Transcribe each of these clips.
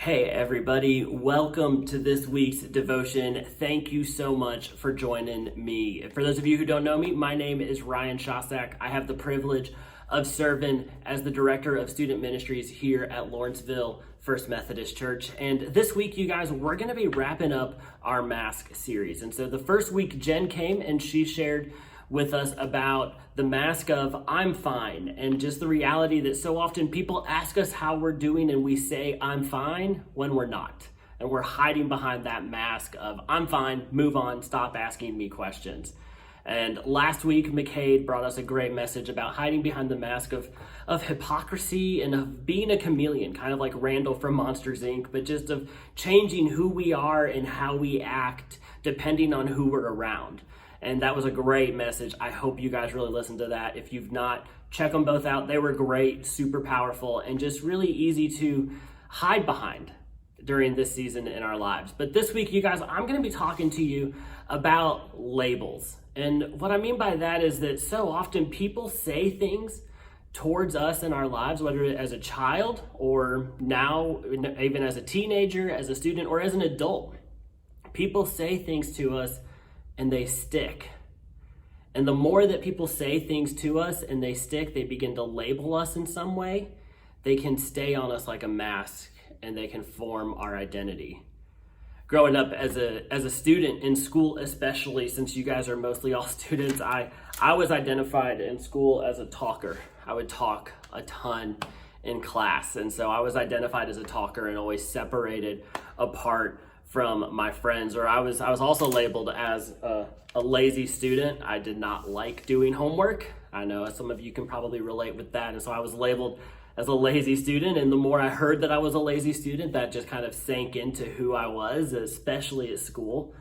Hey everybody, welcome to this week's devotion. Thank you so much for joining me. For those of you who don't know me, my name is Ryan Shostak. I have the privilege of serving as the Director of Student Ministries here at Lawrenceville First Methodist Church. And this week, you guys, we're going to be wrapping up our mask series. And so the first week, Jen came and she shared with us about the mask of I'm fine, and just the reality that so often people ask us how we're doing and we say I'm fine when we're not. And we're hiding behind that mask of I'm fine, move on, stop asking me questions. And last week, McCade brought us a great message about hiding behind the mask of hypocrisy and of being a chameleon, kind of like Randall from Monsters, Inc., but just of changing who we are and how we act depending on who we're around. And that was a great message. I hope you guys really listened to that. If you've not, check them both out. They were great, super powerful, and just really easy to hide behind during this season in our lives. But this week, you guys, I'm going to be talking to you about labels. And what I mean by that is that so often people say things towards us in our lives, whether as a child or now even as a teenager, as a student, or as an adult. People say things to us and they stick. And the more that people say things to us and they stick, they begin to label us in some way, they can stay on us like a mask and they can form our identity. Growing up as a student in school, especially since you guys are mostly all students, I was identified in school as a talker. I would talk a ton in class. And so I was identified as a talker and always separated apart from my friends. Or I was also labeled as a lazy student. I did not like doing homework. I know some of you can probably relate with that. And so I was labeled as a lazy student. And the more I heard that I was a lazy student, that just kind of sank into who I was, especially at school.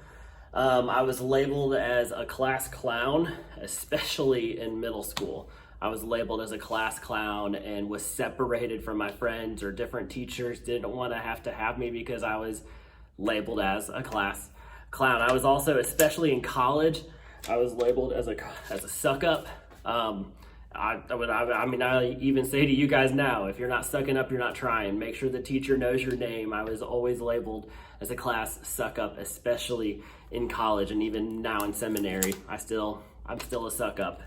I was labeled as a class clown, especially in middle school. I was labeled as a class clown and was separated from my friends, or different teachers didn't want to have me because I was labeled as a class clown. I was also, especially in college, I was labeled as a suck up. I even say to you guys now, if you're not sucking up, you're not trying. Make sure the teacher knows your name. I was always labeled as a class suck up, especially in college, and even now in seminary, I'm still a suck up.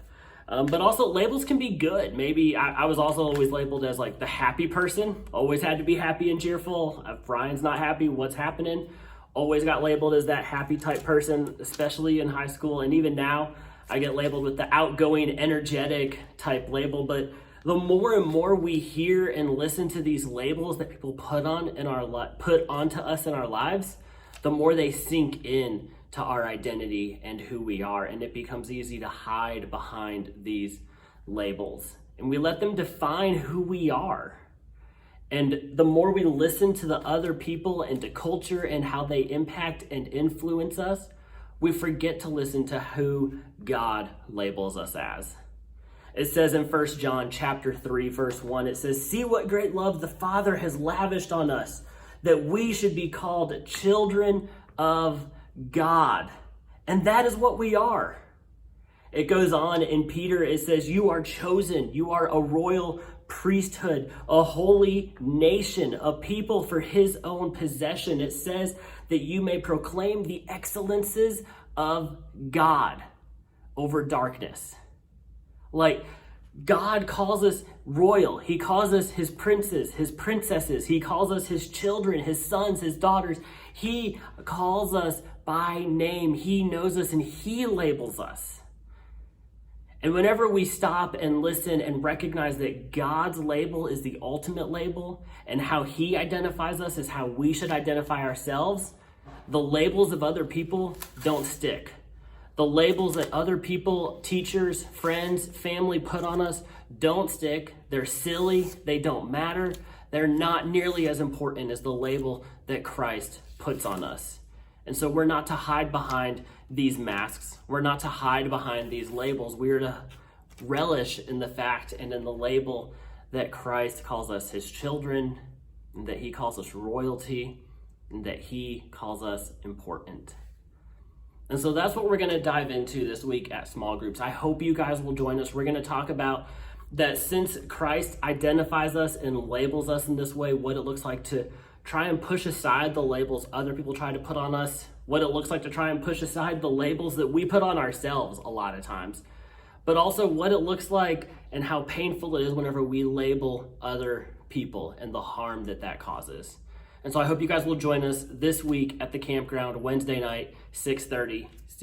But also labels can be good. Maybe I was also always labeled as like the happy person. Always had to be happy and cheerful. If Brian's not happy, what's happening? Always got labeled as that happy type person, especially in high school. And even now, I get labeled with the outgoing, energetic type label. But the more and more we hear and listen to these labels that people put onto us in our lives, the more they sink in to our identity and who we are. And it becomes easy to hide behind these labels. And we let them define who we are. And the more we listen to the other people and to culture and how they impact and influence us, we forget to listen to who God labels us as. It says in 1 John chapter 3, verse 1, it says, "See what great love the Father has lavished on us, that we should be called children of God." And that is what we are. It goes on in Peter, it says, "You are chosen, you are a royal priesthood, a holy nation, a people for his own possession." It says that you may proclaim the excellences of God over darkness. Like, God calls us royal. He calls us his princes, his princesses. He calls us his children, his sons, his daughters. He calls us by name. He knows us and he labels us. And whenever we stop and listen and recognize that God's label is the ultimate label and how he identifies us is how we should identify ourselves, the labels of other people don't stick. The labels that other people, teachers, friends, family put on us don't stick. They're silly. They don't matter. They're not nearly as important as the label that Christ puts on us. And so we're not to hide behind these masks. We're not to hide behind these labels. We are to relish in the fact and in the label that Christ calls us his children, and that he calls us royalty, and that he calls us important. And so that's what we're going to dive into this week at small groups. I hope you guys will join us. We're going to talk about that since Christ identifies us and labels us in this way, what it looks like to try and push aside the labels other people try to put on us, what it looks like to try and push aside the labels that we put on ourselves a lot of times, but also what it looks like and how painful it is whenever we label other people and the harm that that causes. And so I hope you guys will join us this week at the campground, Wednesday night, 6:30.